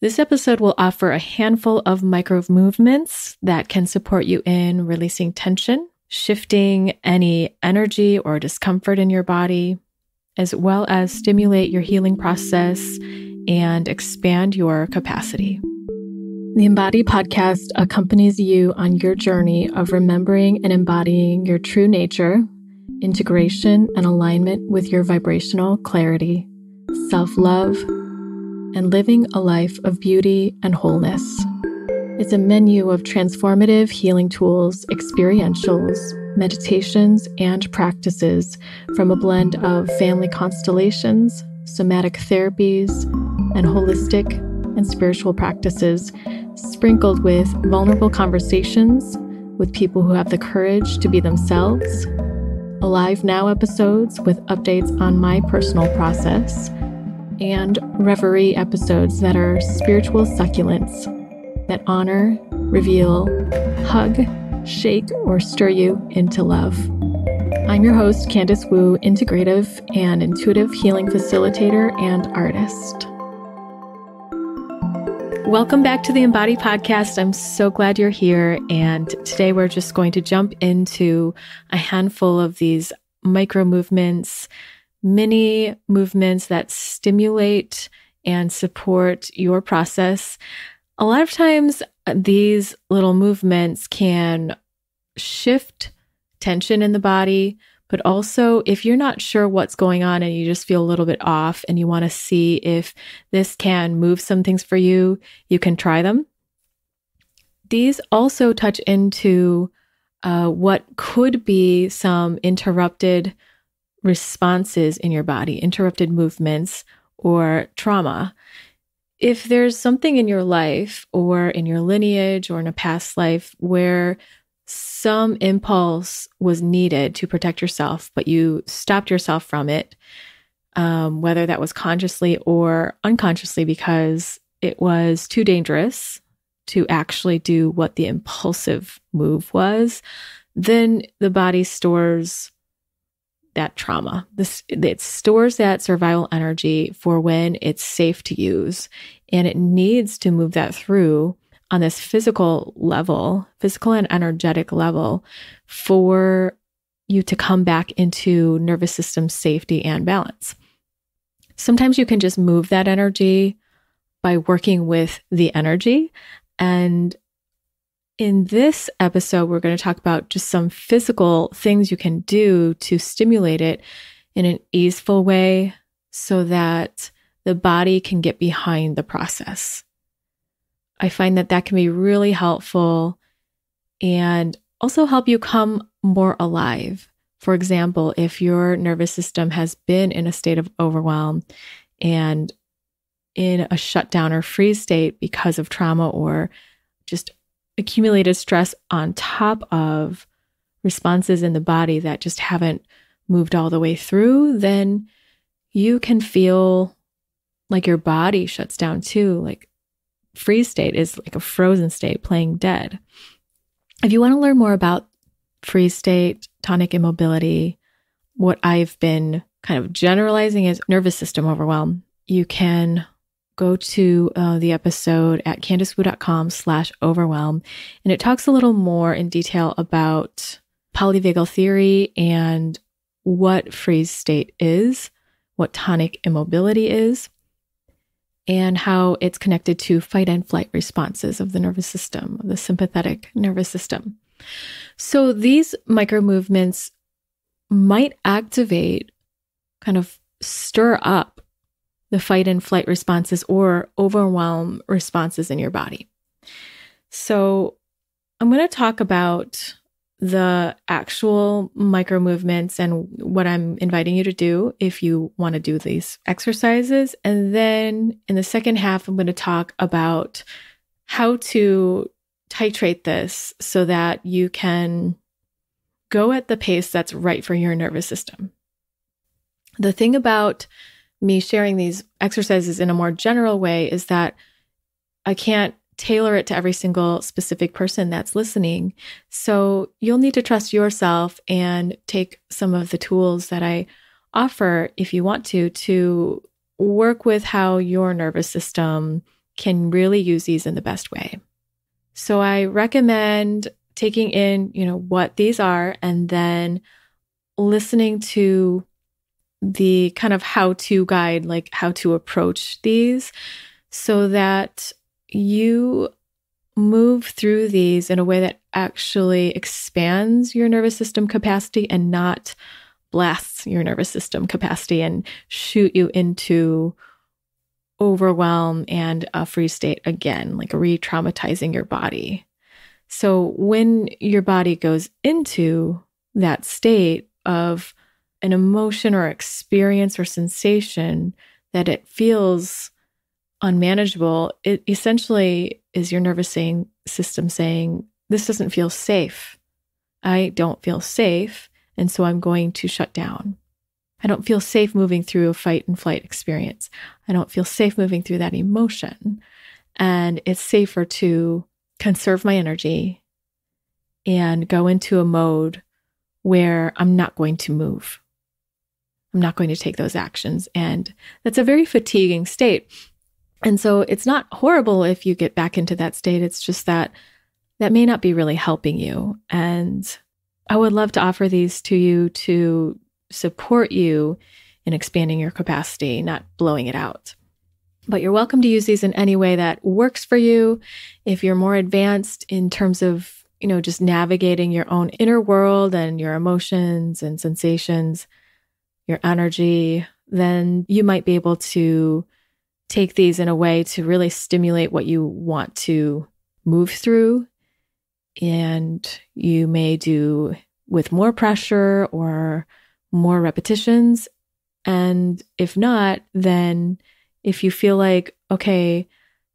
This episode will offer a handful of micro movements that can support you in releasing tension, shifting any energy or discomfort in your body, as well as stimulate your healing process and expand your capacity. The Embody podcast accompanies you on your journey of remembering and embodying your true nature, integration and alignment with your vibrational clarity, self-love, and living a life of beauty and wholeness. It's a menu of transformative healing tools, experientials, meditations, and practices from a blend of family constellations, somatic therapies, and holistic and spiritual practices, sprinkled with vulnerable conversations with people who have the courage to be themselves, Alive Now episodes with updates on my personal process, and Reverie episodes that are spiritual succulents that honor, reveal, hug, shake, or stir you into love. I'm your host, Candice Wu, integrative and intuitive healing facilitator and artist. Welcome back to the Embody podcast. I'm so glad you're here. And today we're just going to jump into a handful of these micro movements, mini movements that stimulate and support your process. A lot of times, these little movements can shift tension in the body, but also if you're not sure what's going on and you just feel a little bit off and you want to see if this can move some things for you, you can try them. These also touch into what could be some interrupted responses in your body, interrupted movements, or trauma. If there's something in your life or in your lineage or in a past life where some impulse was needed to protect yourself, but you stopped yourself from it, whether that was consciously or unconsciously because it was too dangerous to actually do what the impulsive move was, then the body stores that trauma. It stores that survival energy for when it's safe to use. And it needs to move that through on this physical level, physical and energetic level, for you to come back into nervous system safety and balance. Sometimes you can just move that energy by working with the energy. And in this episode, we're going to talk about just some physical things you can do to stimulate it in an easeful way so that the body can get behind the process. I find that that can be really helpful and also help you come more alive. For example, if your nervous system has been in a state of overwhelm and in a shutdown or freeze state because of trauma or just accumulated stress on top of responses in the body that just haven't moved all the way through, then you can feel like your body shuts down too. Like freeze state is like a frozen state, playing dead. If you want to learn more about freeze state, tonic immobility, what I've been kind of generalizing as nervous system overwhelm, you can go to the episode at candicewu.com/overwhelm. And it talks a little more in detail about polyvagal theory and what freeze state is, what tonic immobility is, and how it's connected to fight and flight responses of the nervous system, the sympathetic nervous system. So these micro movements might activate, kind of stir up the fight and flight responses or overwhelm responses in your body. So I'm going to talk about the actual micro movements and what I'm inviting you to do if you want to do these exercises. And then in the second half, I'm going to talk about how to titrate this so that you can go at the pace that's right for your nervous system. The thing about me sharing these exercises in a more general way is that I can't tailor it to every single specific person that's listening. So you'll need to trust yourself and take some of the tools that I offer if you want to work with how your nervous system can really use these in the best way. So I recommend taking in, what these are and then listening to the kind of how-to guide, like how to approach these so that you move through these in a way that actually expands your nervous system capacity and not blasts your nervous system capacity and shoot you into overwhelm and a freeze state again, like re-traumatizing your body. So when your body goes into that state of an emotion or experience or sensation that it feels unmanageable, it essentially is your nervous system saying, this doesn't feel safe. I don't feel safe, and so I'm going to shut down. I don't feel safe moving through a fight and flight experience. I don't feel safe moving through that emotion. And it's safer to conserve my energy and go into a mode where I'm not going to move. I'm not going to take those actions. And that's a very fatiguing state. And so it's not horrible if you get back into that state. It's just that may not be really helping you. And I would love to offer these to you to support you in expanding your capacity, not blowing it out. But you're welcome to use these in any way that works for you. If you're more advanced in terms of, just navigating your own inner world and your emotions and sensations, your energy, then you might be able to take these in a way to really stimulate what you want to move through. And you may do with more pressure or more repetitions. And if not, then if you feel like, okay,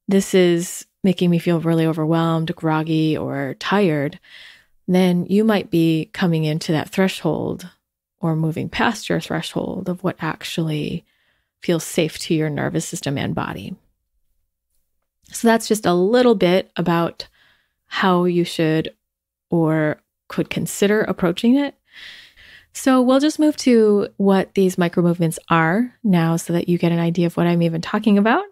this is making me feel really overwhelmed, groggy, or tired, then you might be coming into that threshold or moving past your threshold of what actually feels safe to your nervous system and body. So that's just a little bit about how you should or could consider approaching it. So we'll just move to what these micro movements are now so that you get an idea of what I'm even talking about.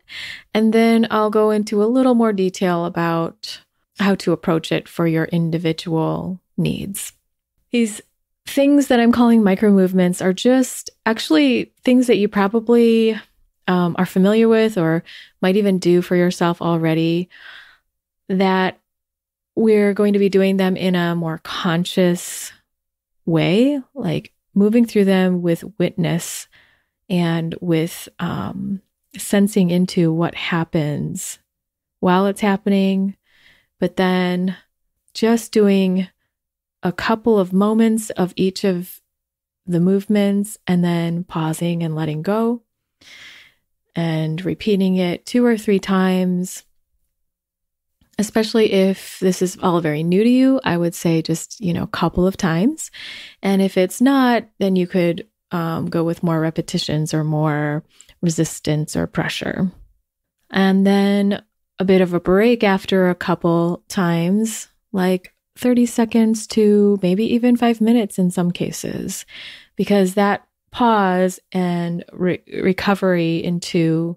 And then I'll go into a little more detail about how to approach it for your individual needs. These things that I'm calling micro movements are just actually things that you probably are familiar with or might even do for yourself already, that we're going to be doing them in a more conscious way, like moving through them with witness and with sensing into what happens while it's happening, but then just doing a couple of moments of each of the movements and then pausing and letting go and repeating it 2 or 3 times. Especially if this is all very new to you, I would say just, a couple of times. And if it's not, then you could go with more repetitions or more resistance or pressure. And then a bit of a break after a couple times, like 30 seconds to maybe even 5 minutes in some cases, because that pause and recovery into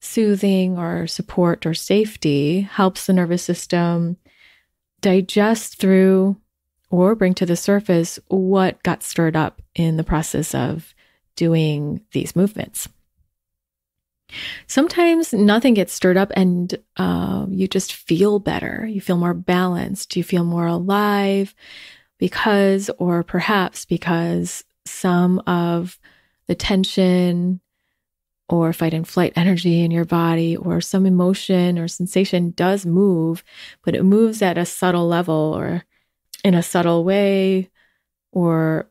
soothing or support or safety helps the nervous system digest through or bring to the surface what got stirred up in the process of doing these movements. Sometimes nothing gets stirred up and you just feel better. You feel more balanced. You feel more alive because, or perhaps because, some of the tension or fight and flight energy in your body or some emotion or sensation does move, but it moves at a subtle level or in a subtle way or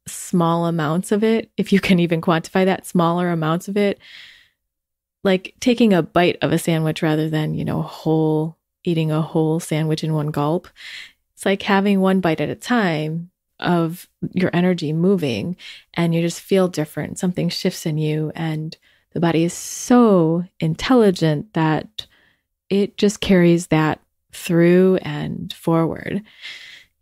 small amounts of it, if you can even quantify that, smaller amounts of it, like taking a bite of a sandwich rather than, eating a whole sandwich in one gulp. It's like having one bite at a time of your energy moving, and you just feel different. Something shifts in you, and the body is so intelligent that it just carries that through and forward.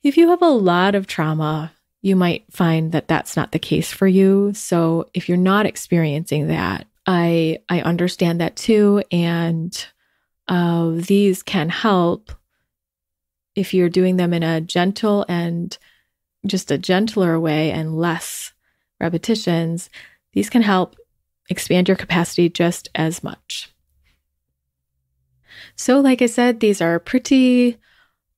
If you have a lot of trauma, you might find that that's not the case for you. So if you're not experiencing that, I understand that too. And these can help if you're doing them in a gentle and just a gentler way and less repetitions. These can help expand your capacity just as much. So like I said, these are pretty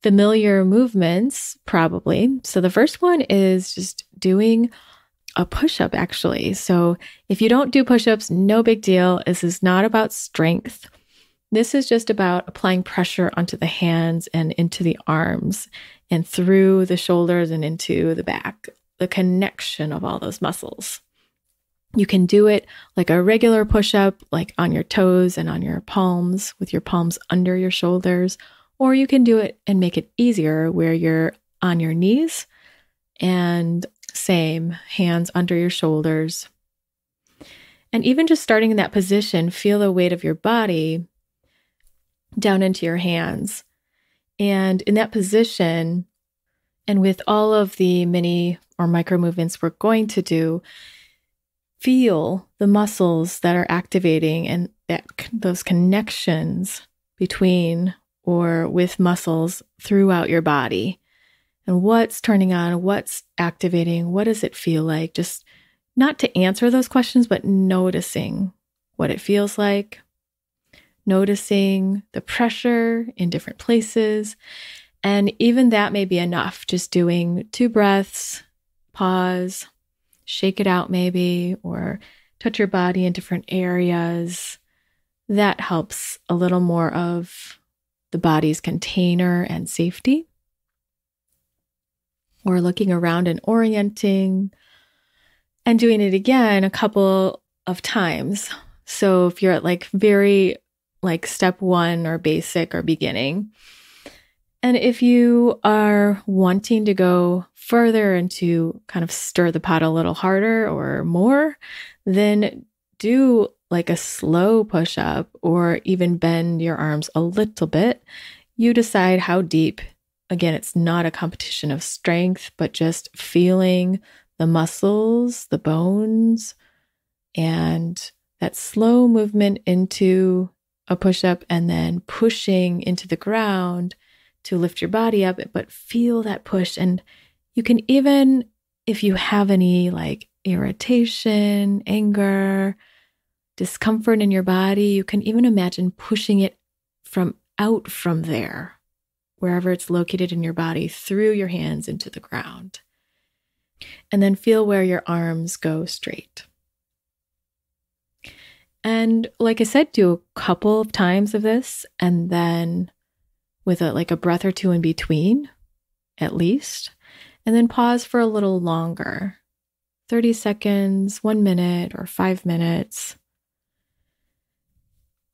familiar movements, probably. So the first one is just doing a push-up, actually. So if you don't do push-ups, no big deal. This is not about strength. This is just about applying pressure onto the hands and into the arms and through the shoulders and into the back, the connection of all those muscles. You can do it like a regular push-up, like on your toes and on your palms, with your palms under your shoulders, or you can do it and make it easier where you're on your knees and same, hands under your shoulders. And even just starting in that position, feel the weight of your body down into your hands. And in that position, and with all of the mini or micro movements we're going to do, feel the muscles that are activating and those connections between or with muscles throughout your body. And what's turning on, what's activating, what does it feel like? Just not to answer those questions, but noticing what it feels like, noticing the pressure in different places. And even that may be enough, just doing 2 breaths, pause, shake it out maybe, or touch your body in different areas. That helps a little more of the body's container and safety. Or looking around and orienting and doing it again a couple of times. So if you're at like very like step 1 or basic or beginning, and if you are wanting to go further and to kind of stir the pot a little harder or more, then do like a slow push-up or even bend your arms a little bit. You decide how deep. Again, it's not a competition of strength, but just feeling the muscles, the bones, and that slow movement into a push-up and then pushing into the ground to lift your body up, but feel that push. And you can even, if you have any like irritation, anger, discomfort in your body, you can even imagine pushing it out from there, wherever it's located in your body, through your hands into the ground. And then feel where your arms go straight. And like I said, do a couple of times of this, and then with a breath or 2 in between, at least. And then pause for a little longer, 30 seconds, 1 minute, or 5 minutes.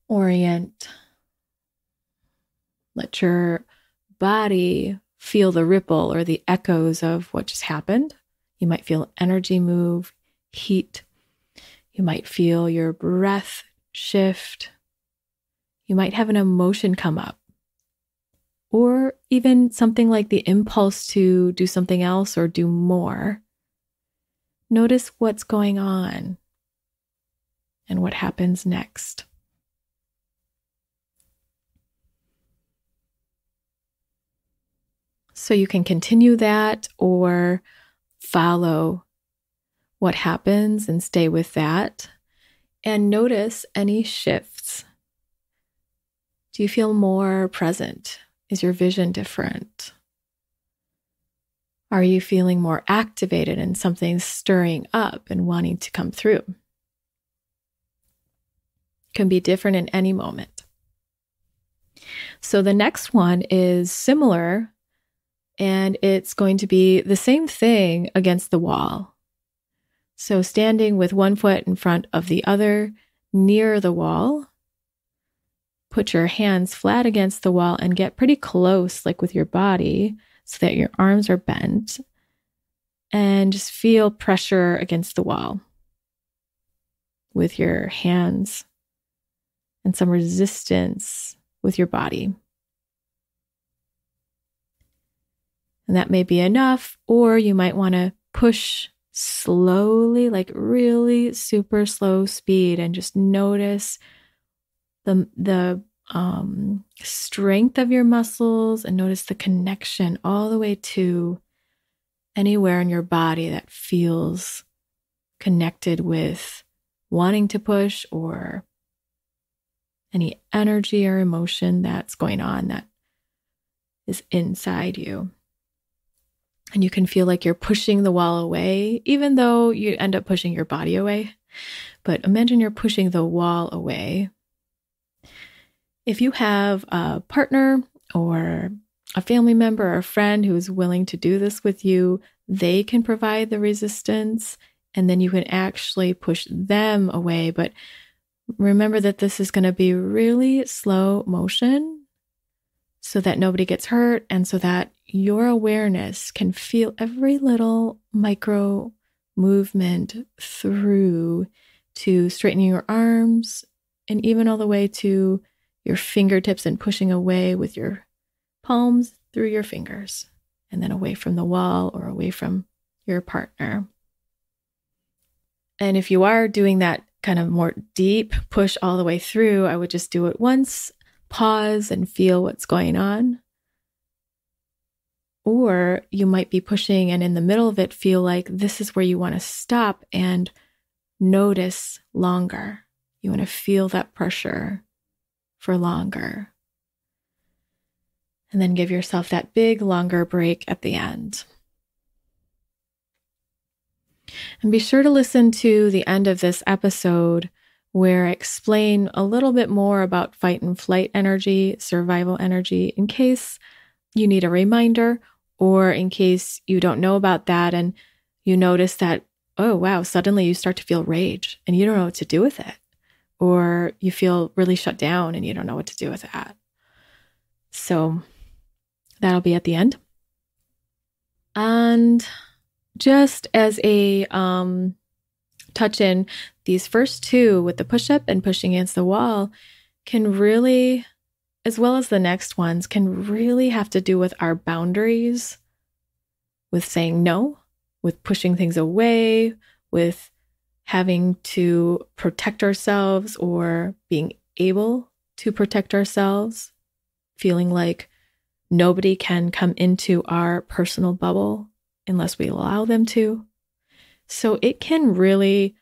Orient. Let your body feel the ripple or the echoes of what just happened. You might feel energy move, heat. You might feel your breath shift. You might have an emotion come up, or even something like the impulse to do something else or do more. Notice what's going on and what happens next. So you can continue that or follow what happens and stay with that and notice any shifts. Do you feel more present? Is your vision different? Are you feeling more activated and something's stirring up and wanting to come through? It can be different in any moment. So the next one is similar, and it's going to be the same thing against the wall. So standing with one foot in front of the other near the wall, put your hands flat against the wall and get pretty close, like with your body, so that your arms are bent, and just feel pressure against the wall with your hands and some resistance with your body. And that may be enough, or you might want to push slowly, like really super slow speed, and just notice the strength of your muscles, and notice the connection all the way to anywhere in your body that feels connected with wanting to push, or any energy or emotion that's going on that is inside you. And you can feel like you're pushing the wall away, even though you end up pushing your body away. But imagine you're pushing the wall away. If you have a partner or a family member or a friend who is willing to do this with you, they can provide the resistance, and then you can actually push them away. But remember that this is going to be really slow motion so that nobody gets hurt, and so that your awareness can feel every little micro movement through to straightening your arms, and even all the way to your fingertips, and pushing away with your palms through your fingers, and then away from the wall or away from your partner. And if you are doing that kind of more deep push all the way through, I would just do it once, pause and feel what's going on. Or you might be pushing and in the middle of it feel like this is where you want to stop and notice longer. You want to feel that pressure for longer. And then give yourself that big, longer break at the end. And be sure to listen to the end of this episode where I explain a little bit more about fight and flight energy, survival energy, in case you need a reminder, or in case you don't know about that and you notice that, oh, wow, suddenly you start to feel rage and you don't know what to do with it. Or you feel really shut down and you don't know what to do with that. So that'll be at the end. And just as a touch in, these first two with the push-up and pushing against the wall can really, as well as the next ones, can really have to do with our boundaries, with saying no, with pushing things away, with having to protect ourselves or being able to protect ourselves, feeling like nobody can come into our personal bubble unless we allow them to. So it can really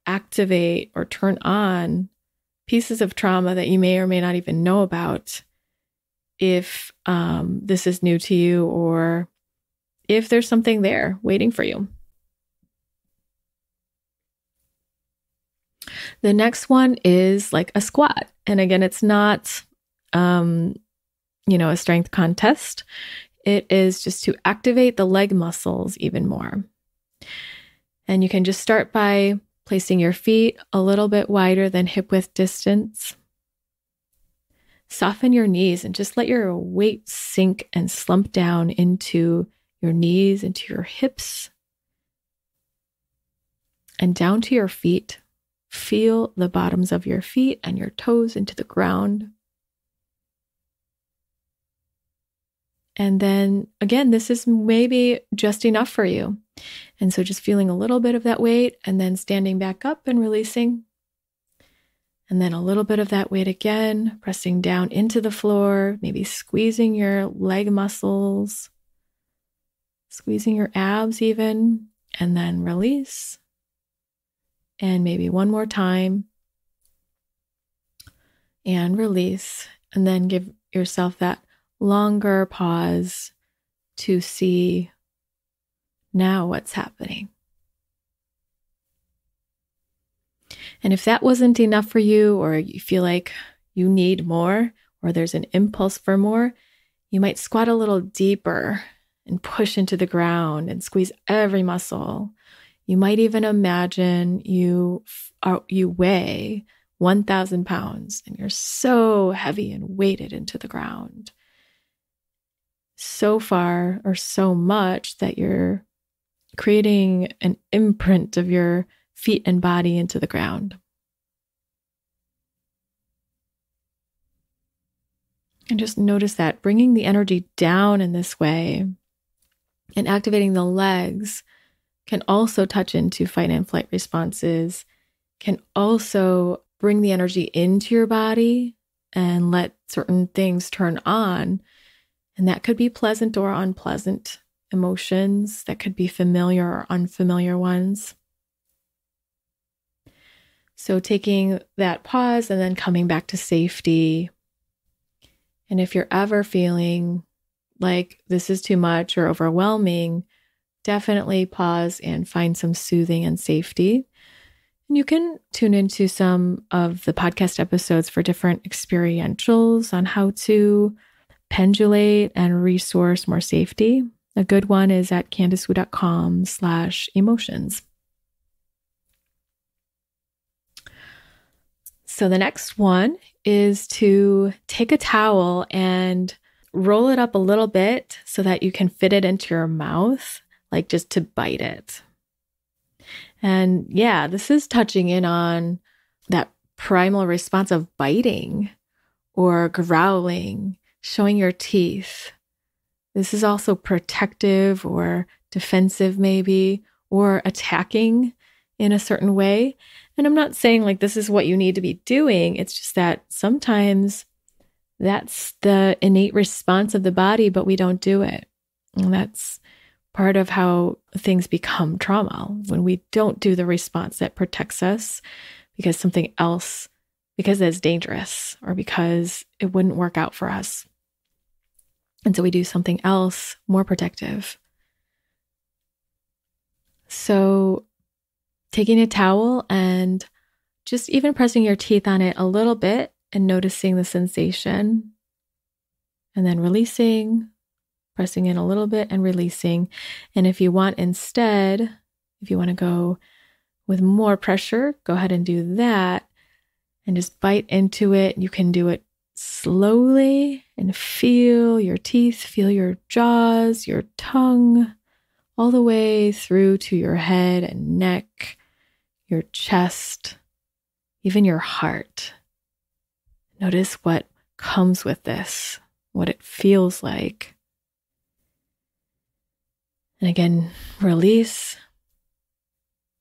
activate or turn on pieces of trauma that you may or may not even know about if this is new to you, or if there's something there waiting for you. The next one is like a squat. And again, it's not, a strength contest. It is just to activate the leg muscles even more. And you can just start by placing your feet a little bit wider than hip width distance. Soften your knees and just let your weight sink and slump down into your knees, into your hips, and down to your feet. Feel the bottoms of your feet and your toes into the ground. And then again, this is maybe just enough for you. And so just feeling a little bit of that weight and then standing back up and releasing. And then a little bit of that weight again, pressing down into the floor, maybe squeezing your leg muscles, squeezing your abs even, and then release. And maybe one more time and release. And then give yourself that longer pause to see now what's happening. And if that wasn't enough for you, or you feel like you need more, or there's an impulse for more, you might squat a little deeper and push into the ground and squeeze every muscle. You might even imagine you weigh 1,000 pounds and you're so heavy and weighted into the ground. So far or so much that you're creating an imprint of your feet and body into the ground. And just notice that, bringing the energy down in this way and activating the legs can also touch into fight and flight responses, can also bring the energy into your body and let certain things turn on. And that could be pleasant or unpleasant emotions. That could be familiar or unfamiliar ones. So taking that pause and then coming back to safety. And if you're ever feeling like this is too much or overwhelming, definitely pause and find some soothing and safety. And you can tune into some of the podcast episodes for different experientials on how to pendulate and resource more safety. A good one is at candicewu.com/emotions. So the next one is to take a towel and roll it up a little bit so that you can fit it into your mouth, like just to bite it. And yeah, this is touching in on that primal response of biting or growling, showing your teeth. This is also protective or defensive maybe, or attacking in a certain way. And I'm not saying like this is what you need to be doing. It's just that sometimes that's the innate response of the body, but we don't do it. And that's part of how things become trauma, when we don't do the response that protects us because something else, because it's dangerous or because it wouldn't work out for us. And so we do something else more protective. So taking a towel and just even pressing your teeth on it a little bit and noticing the sensation, and then releasing, pressing in a little bit and releasing. And if you want instead, if you want to go with more pressure, go ahead and do that and just bite into it. You can do it slowly and feel your teeth, feel your jaws, your tongue, all the way through to your head and neck, your chest, even your heart. Notice what comes with this, what it feels like. And again, release.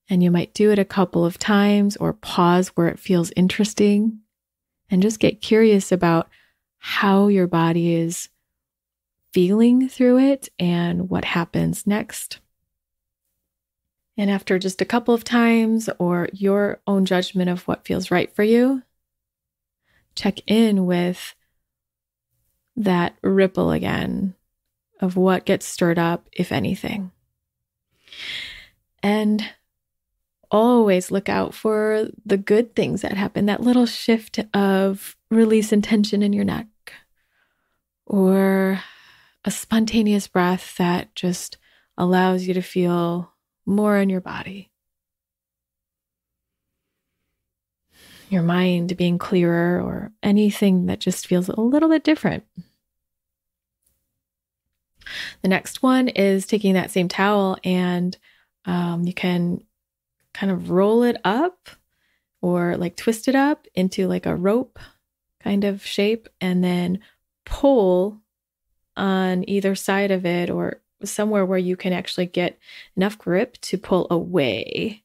And you might do it a couple of times or pause where it feels interesting and just get curious about how your body is feeling through it and what happens next. And after just a couple of times or your own judgment of what feels right for you, check in with that ripple again of what gets stirred up, if anything. And always look out for the good things that happen, that little shift of release and tension in your neck, or a spontaneous breath that just allows you to feel more in your body. Your mind being clearer, or anything that just feels a little bit different. The next one is taking that same towel and you can kind of roll it up or like twist it up into like a rope kind of shape and then pull on either side of it or somewhere where you can actually get enough grip to pull away.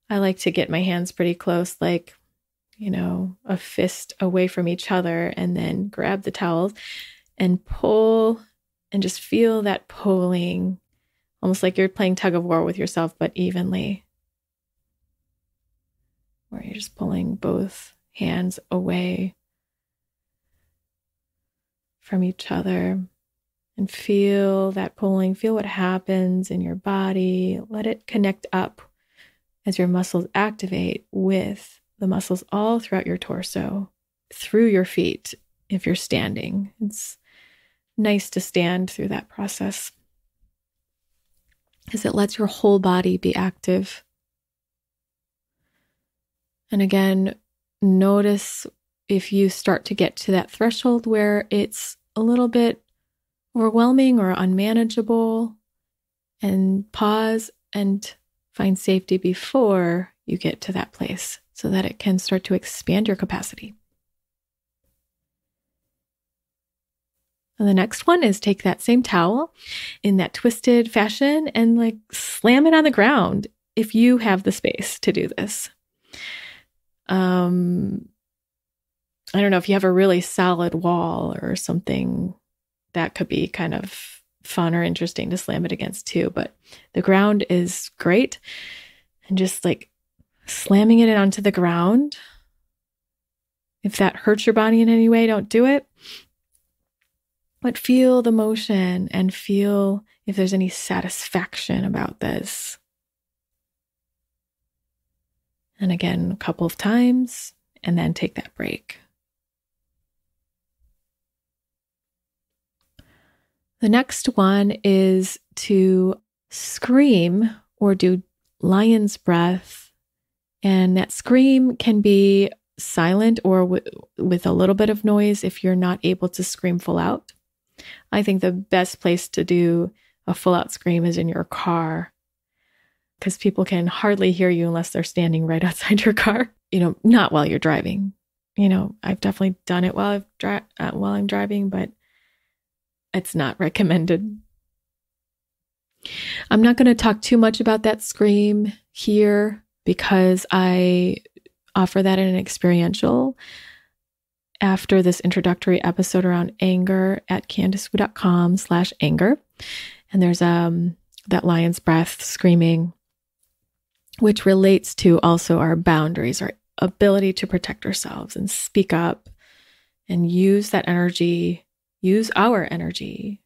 I like to get my hands pretty close, like, a fist away from each other, and then grab the towels and pull and just feel that pulling, almost like you're playing tug of war with yourself, but evenly, where you're just pulling both hands away from each other and feel that pulling, feel what happens in your body. Let it connect up as your muscles activate with the muscles all throughout your torso, through your feet if you're standing. It's nice to stand through that process because it lets your whole body be active. And again, notice if you start to get to that threshold where it's a little bit overwhelming or unmanageable, and pause and find safety before you get to that place so that it can start to expand your capacity. And the next one is take that same towel in that twisted fashion and like slam it on the ground if you have the space to do this. I don't know if you have a really solid wall or something, that could be kind of fun or interesting to slam it against too. But the ground is great. And just like slamming it onto the ground. If that hurts your body in any way, don't do it. But feel the motion and feel if there's any satisfaction about this. And again, a couple of times, and then take that break. The next one is to scream or do lion's breath. And that scream can be silent or with a little bit of noise if you're not able to scream full out. I think the best place to do a full out scream is in your car, because people can hardly hear you unless they're standing right outside your car. Not while you're driving. I've definitely done it while I'm driving, but it's not recommended. I'm not going to talk too much about that scream here because I offer that in an experiential after this introductory episode around anger at candicewu.com/anger. And there's that lion's breath screaming, which relates to also our boundaries, our ability to protect ourselves and speak up and use that energy, use our energy,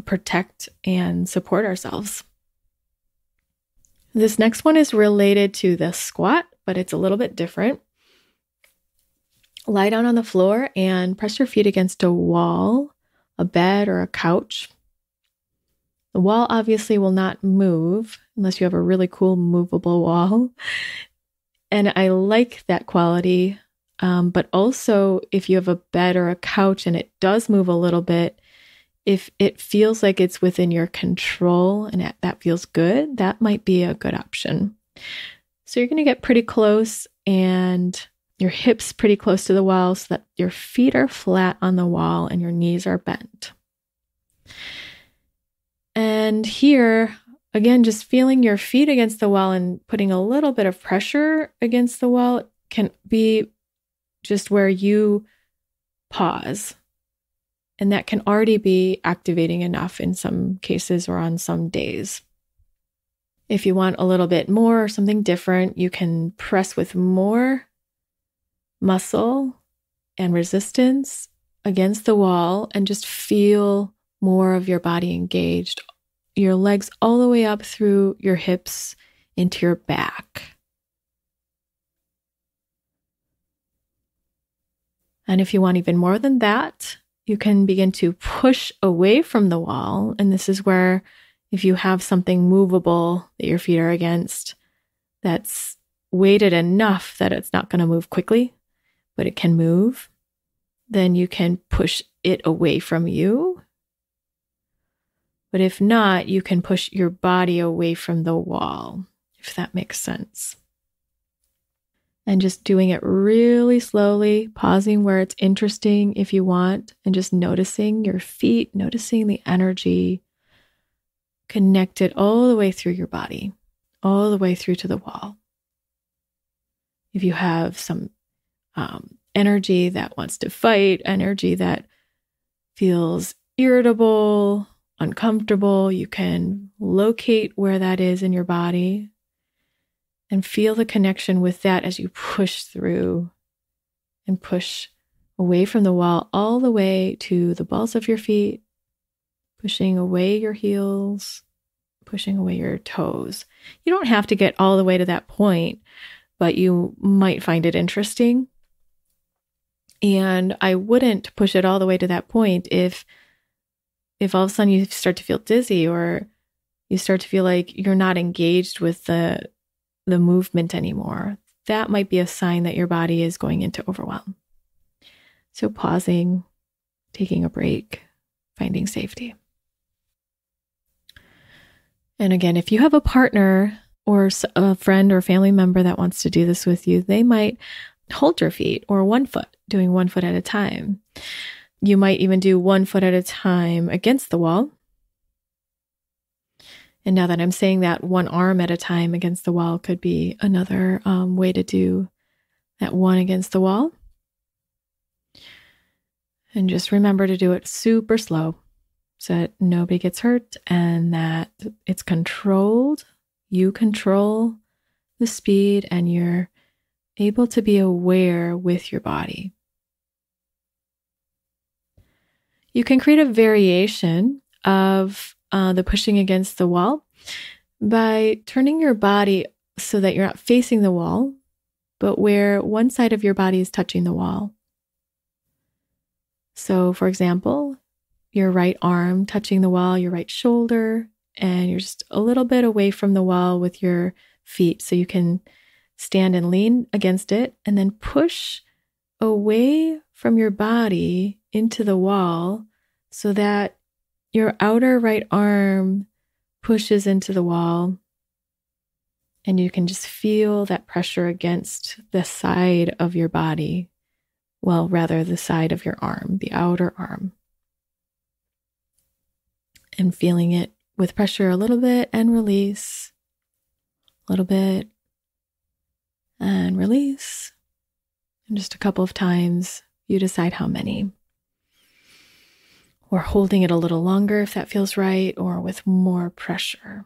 protect and support ourselves. This next one is related to the squat, but it's a little bit different. Lie down on the floor and press your feet against a wall, a bed, or a couch. The wall obviously will not move unless you have a really cool movable wall. And I like that quality. But also if you have a bed or a couch and it does move a little bit, if it feels like it's within your control and that feels good, that might be a good option. So you're going to get pretty close and your hips pretty close to the wall so that your feet are flat on the wall and your knees are bent. And here, again, just feeling your feet against the wall and putting a little bit of pressure against the wall can be just where you pause. And that can already be activating enough in some cases or on some days. If you want a little bit more or something different, you can press with more muscle and resistance against the wall and just feel more of your body engaged. Your legs all the way up through your hips into your back. And if you want even more than that, you can begin to push away from the wall. And this is where if you have something movable that your feet are against that's weighted enough that it's not going to move quickly, but it can move, then you can push it away from you. But if not, you can push your body away from the wall, if that makes sense. And just doing it really slowly, pausing where it's interesting if you want, and just noticing your feet, noticing the energy connected all the way through your body, all the way through to the wall. If you have some energy that wants to fight, energy that feels irritable, uncomfortable, you can locate where that is in your body and feel the connection with that as you push through and push away from the wall all the way to the balls of your feet, pushing away your heels, pushing away your toes. You don't have to get all the way to that point, but you might find it interesting. And I wouldn't push it all the way to that point if all of a sudden you start to feel dizzy or you start to feel like you're not engaged with the movement anymore. That might be a sign that your body is going into overwhelm. So pausing, taking a break, finding safety. And again, if you have a partner or a friend or family member that wants to do this with you, they might hold your feet or one foot, doing one foot at a time. You might even do one foot at a time against the wall. And now that I'm saying that, one arm at a time against the wall could be another way to do that one against the wall. And just remember to do it super slow so that nobody gets hurt and that it's controlled. You control the speed and you're able to be aware with your body. You can create a variation of the pushing against the wall by turning your body so that you're not facing the wall, but where one side of your body is touching the wall. So, for example, your right arm touching the wall, your right shoulder, and you're just a little bit away from the wall with your feet so you can stand and lean against it and then push away from your body into the wall so that your outer right arm pushes into the wall and you can just feel that pressure against the side of your body. Well, rather the side of your arm, the outer arm. And feeling it with pressure a little bit and release, a little bit and release. And just a couple of times, you decide how many. Or holding it a little longer if that feels right, or with more pressure.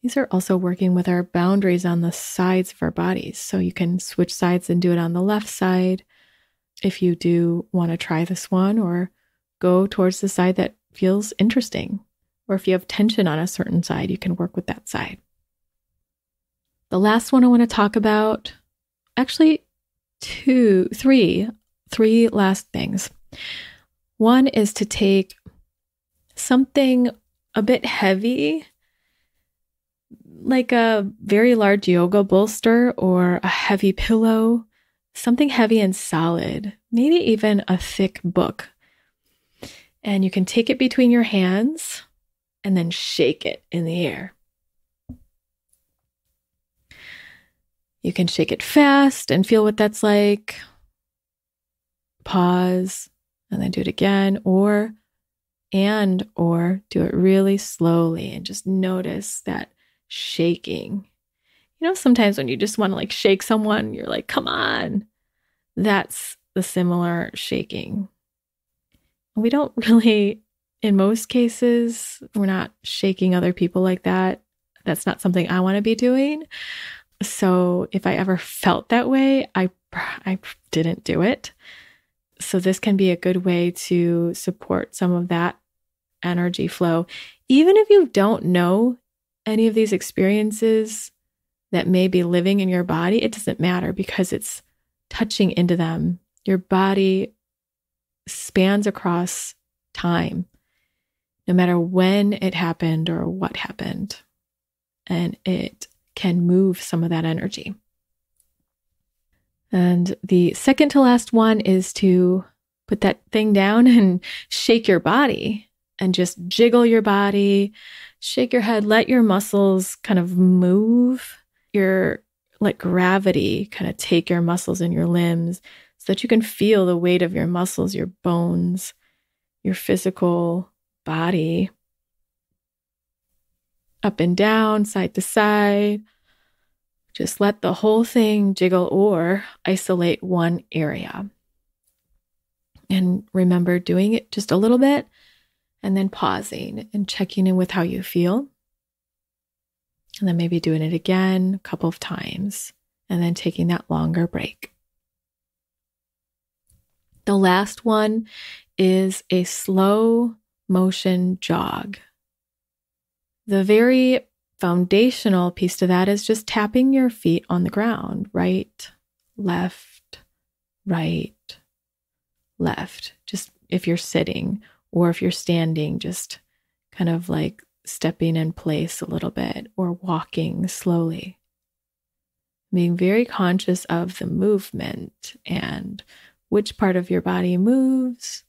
These are also working with our boundaries on the sides of our bodies. So you can switch sides and do it on the left side if you do want to try this one, or go towards the side that feels interesting. Or if you have tension on a certain side, you can work with that side. The last one I want to talk about, actually three last things. One is to take something a bit heavy, like a very large yoga bolster or a heavy pillow, something heavy and solid, maybe even a thick book. And you can take it between your hands and then shake it in the air. You can shake it fast and feel what that's like. Pause and then do it again, or do it really slowly and just notice that shaking. You know, sometimes when you just want to like shake someone, you're like, come on. That's the similar shaking. We don't really, in most cases, we're not shaking other people like that. That's not something I want to be doing. So if I ever felt that way, I didn't do it. So this can be a good way to support some of that energy flow. Even if you don't know any of these experiences that may be living in your body, it doesn't matter because it's touching into them. Your body spans across time, no matter when it happened or what happened. And it can move some of that energy. And the second to last one is to put that thing down and shake your body and just jiggle your body, shake your head, let your muscles kind of move, let gravity kind of take your muscles and your limbs so that you can feel the weight of your muscles, your bones, your physical body, up and down, side to side. Just let the whole thing jiggle or isolate one area. And remember doing it just a little bit and then pausing and checking in with how you feel. And then maybe doing it again a couple of times and then taking that longer break. The last one is a slow motion jog. The very foundational piece to that is just tapping your feet on the ground, right, left, left. Just if you're sitting or if you're standing, just kind of like stepping in place a little bit or walking slowly. Being very conscious of the movement and which part of your body moves,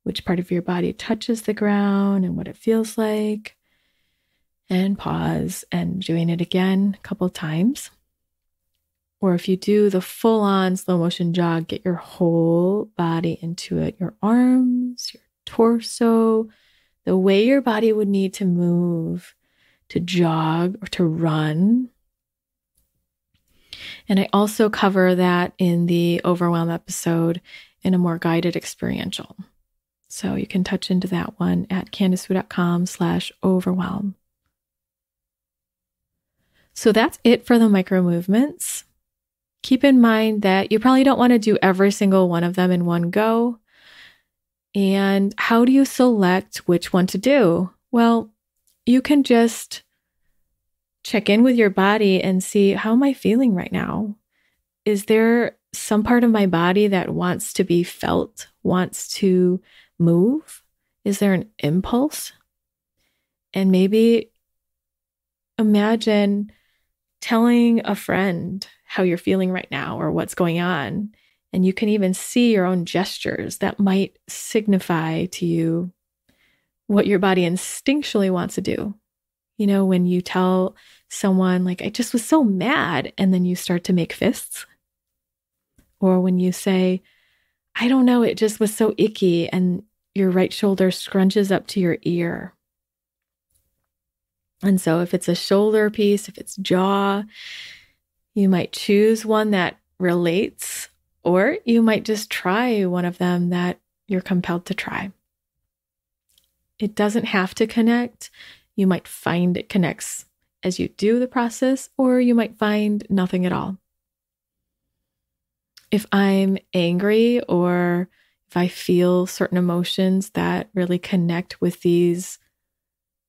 which part of your body touches the ground and what it feels like. And pause and doing it again a couple times. Or if you do the full-on slow motion jog, get your whole body into it. Your arms, your torso, the way your body would need to move to jog or to run. And I also cover that in the overwhelm episode in a more guided experiential. So you can touch into that one at candicewu.com/overwhelm. So that's it for the micro movements. Keep in mind that you probably don't want to do every single one of them in one go. And how do you select which one to do? Well, you can just check in with your body and see, how am I feeling right now? Is there some part of my body that wants to be felt, wants to move? Is there an impulse? And maybe imagine telling a friend how you're feeling right now or what's going on. And you can even see your own gestures that might signify to you what your body instinctually wants to do. You know, when you tell someone, like, I just was so mad, and then you start to make fists. Or when you say, I don't know, it just was so icky, and your right shoulder scrunches up to your ear. And so if it's a shoulder piece, if it's jaw, you might choose one that relates, or you might just try one of them that you're compelled to try. It doesn't have to connect. You might find it connects as you do the process, or you might find nothing at all. If I'm angry, or if I feel certain emotions that really connect with these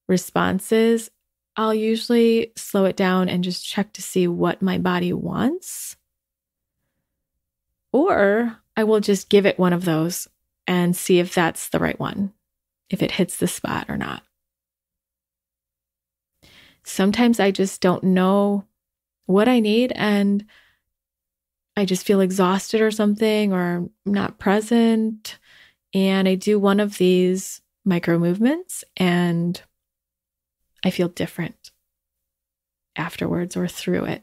responses, I'll usually slow it down and just check to see what my body wants. Or I will just give it one of those and see if that's the right one, if it hits the spot or not. Sometimes I just don't know what I need, and I just feel exhausted or something, or not present. And I do one of these micro movements and I feel different afterwards or through it.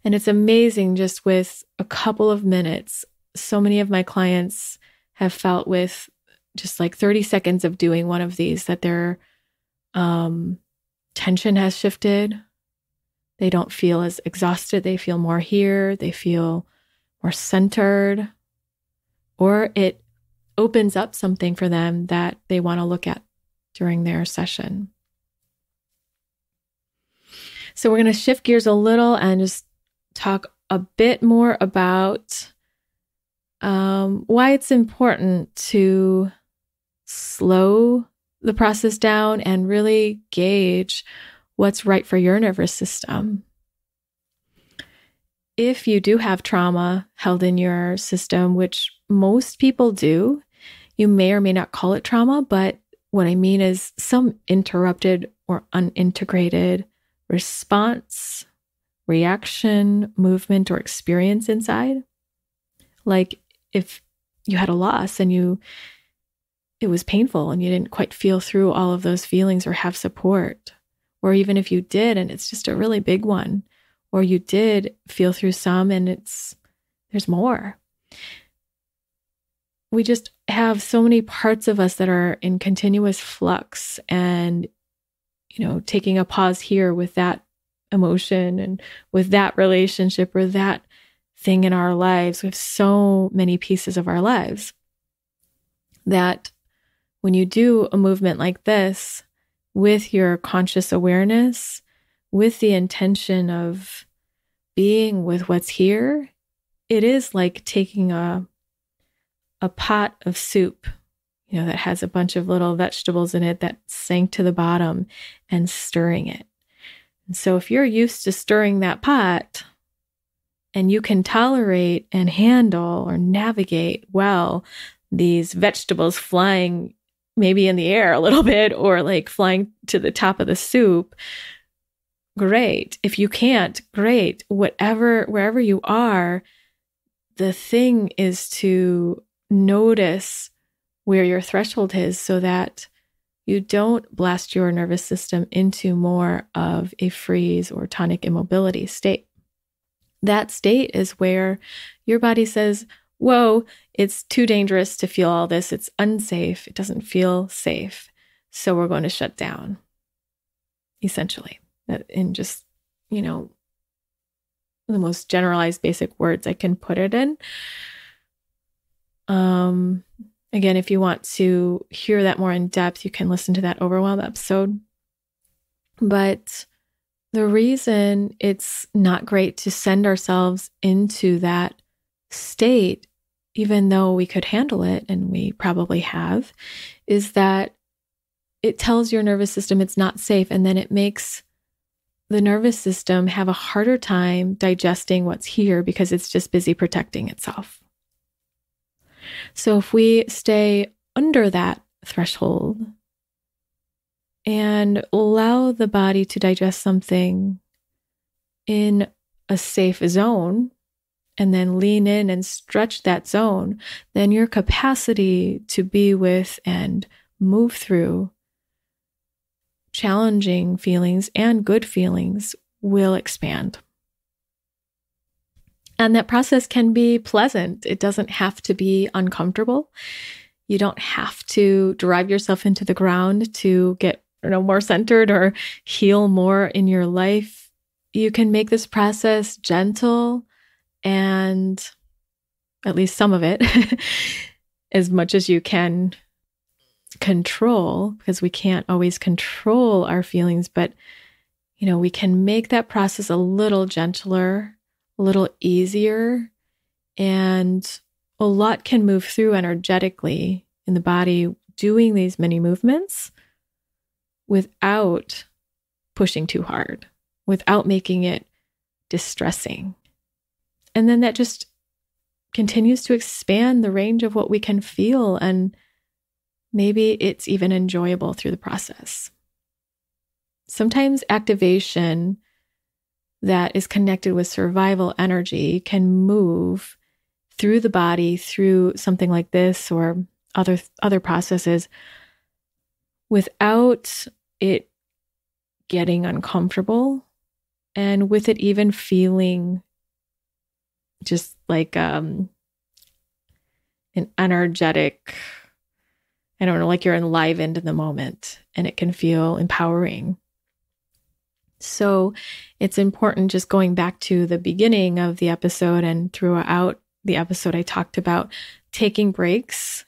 And it's amazing, just with a couple of minutes, so many of my clients have felt with just like 30 seconds of doing one of these that their tension has shifted. They don't feel as exhausted. They feel more here. They feel more centered. Or it opens up something for them that they want to look at during their session. So we're going to shift gears a little and just talk a bit more about why it's important to slow the process down and really gauge what's right for your nervous system. If you do have trauma held in your system, which most people do, you may or may not call it trauma, but what I mean is some interrupted or unintegrated response, reaction, movement, or experience inside. Like if you had a loss and it was painful and you didn't quite feel through all of those feelings or have support. Or even if you did and it's just a really big one, or you did feel through some and there's more. We just have so many parts of us that are in continuous flux, and, taking a pause here with that emotion and with that relationship or that thing in our lives. We have so many pieces of our lives that when you do a movement like this with your conscious awareness, with the intention of being with what's here, it is like taking a pot of soup, that has a bunch of little vegetables in it that sank to the bottom, and stirring it. And so if you're used to stirring that pot and you can tolerate and handle or navigate well these vegetables flying maybe in the air a little bit, or like flying to the top of the soup, great. If you can't, great. Wherever you are, the thing is to notice where your threshold is so that you don't blast your nervous system into more of a freeze or tonic immobility state. that state is where your body says, whoa, it's too dangerous to feel all this. It's unsafe. It doesn't feel safe. So we're going to shut down, essentially, in just, the most generalized basic words I can put it in. Again, if you want to hear that more in depth, you can listen to that Overwhelm episode. But the reason it's not great to send ourselves into that state, even though we could handle it, and we probably have, is that it tells your nervous system it's not safe, and then it makes the nervous system have a harder time digesting what's here because it's just busy protecting itself. So if we stay under that threshold and allow the body to digest something in a safe zone, and then lean in and stretch that zone, then your capacity to be with and move through challenging feelings and good feelings will expand. And that process can be pleasant. It doesn't have to be uncomfortable. You don't have to drive yourself into the ground to get more centered or heal more in your life. You can make this process gentle, and at least some of it, as much as you can control, because we can't always control our feelings, but we can make that process a little gentler, a little easier, and a lot can move through energetically in the body doing these many movements without pushing too hard, without making it distressing. And then that just continues to expand the range of what we can feel, and maybe it's even enjoyable through the process. Sometimes activation that is connected with survival energy can move through the body, through something like this or other processes, without it getting uncomfortable, and with it even feeling just like an energetic, like you're enlivened in the moment, and it can feel empowering. So it's important, just going back to the beginning of the episode and throughout the episode, I talked about taking breaks,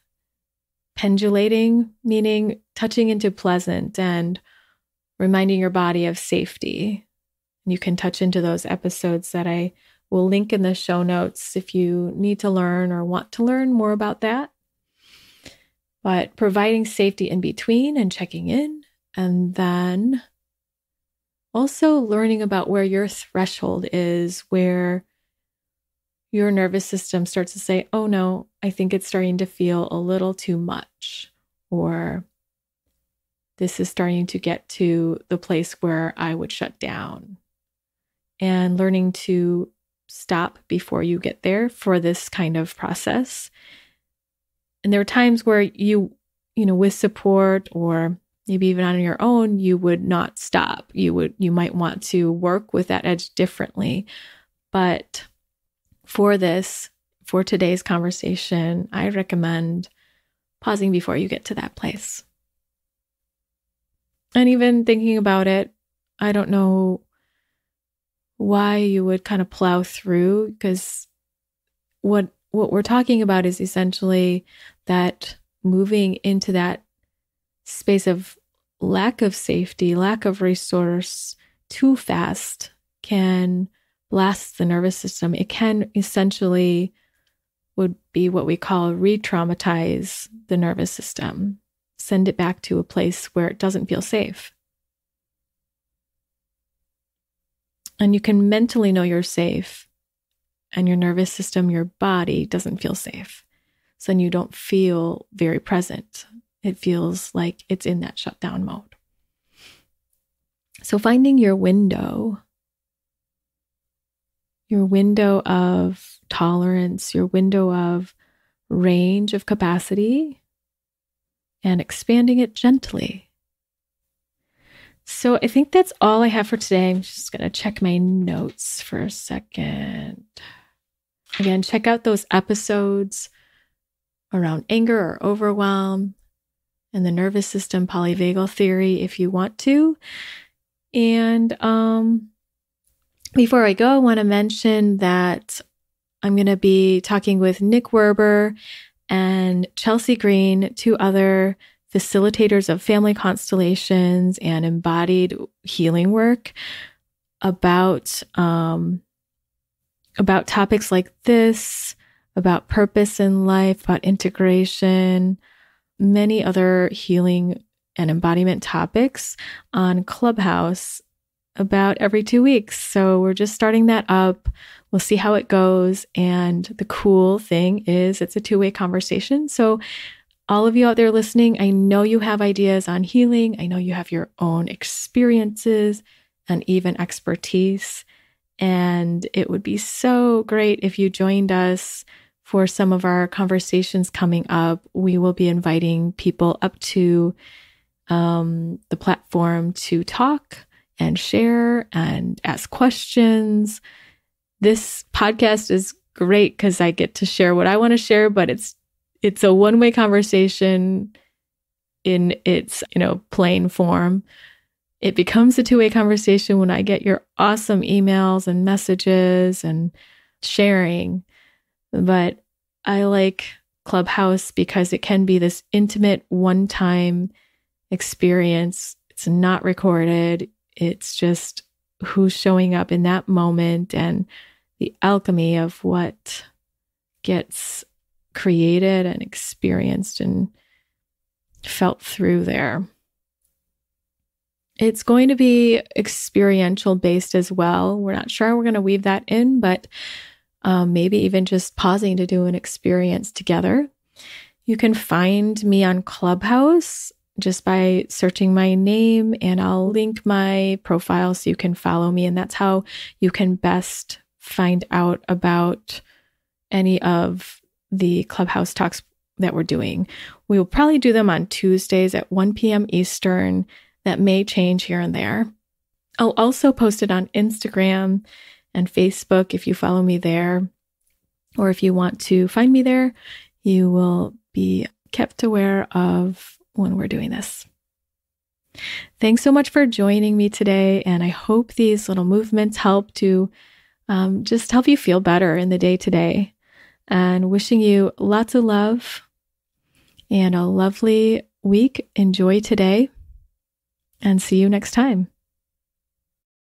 pendulating, meaning touching into pleasant and reminding your body of safety. You can touch into those episodes that I will link in the show notes if you need to learn or want to learn more about that. But providing safety in between and checking in, and then also learning about where your threshold is, where your nervous system starts to say, oh no, I think it's starting to feel a little too much, or this is starting to get to the place where I would shut down. And learning to stop before you get there for this kind of process. And there are times where you with support, or maybe even on your own, you would not stop. You might want to work with that edge differently. But for today's conversation, I recommend pausing before you get to that place. And even thinking about it, I don't know why you would kind of plow through, because what we're talking about is essentially that moving into that space of lack of safety, lack of resource too fast can blast the nervous system. It can essentially would be what we call re-traumatize the nervous system, send it back to a place where it doesn't feel safe. And you can mentally know you're safe, and your nervous system, your body doesn't feel safe. So then you don't feel very present. It feels like it's in that shutdown mode. So finding your window of tolerance, your window of range of capacity, and expanding it gently. So I think that's all I have for today. I'm just going to check my notes for a second. Again, check out those episodes around anger or overwhelm and the nervous system polyvagal theory if you want to. And before I go, I want to mention that I'm going to be talking with Nick Werber and Chelsea Green, two other facilitators of family constellations and embodied healing work about topics like this, about purpose in life, about integration, many other healing and embodiment topics on Clubhouse about every 2 weeks. So we're just starting that up. We'll see how it goes. And the cool thing is it's a two-way conversation. So all of you out there listening, I know you have ideas on healing. I know you have your own experiences and even expertise. And it would be so great if you joined us for some of our conversations coming up. We will be inviting people up to the platform to talk and share and ask questions. This podcast is great because I get to share what I want to share, but it's a one-way conversation in its, plain form. It becomes a two-way conversation when I get your awesome emails and messages and sharing. But I like Clubhouse because it can be this intimate one-time experience. It's not recorded. It's just who's showing up in that moment and the alchemy of what gets created and experienced and felt through there. It's going to be experiential based as well. We're not sure we're going to weave that in, but maybe even just pausing to do an experience together. You can find me on Clubhouse just by searching my name, and I'll link my profile so you can follow me. And that's how you can best find out about any of the Clubhouse talks that we're doing. We will probably do them on Tuesdays at 1 p.m. Eastern. That may change here and there. I'll also post it on Instagram and Facebook if you follow me there. Or if you want to find me there, you will be kept aware of when we're doing this. Thanks so much for joining me today. And I hope these little movements help to just help you feel better in the day to day. And wishing you lots of love and a lovely week. Enjoy today and see you next time.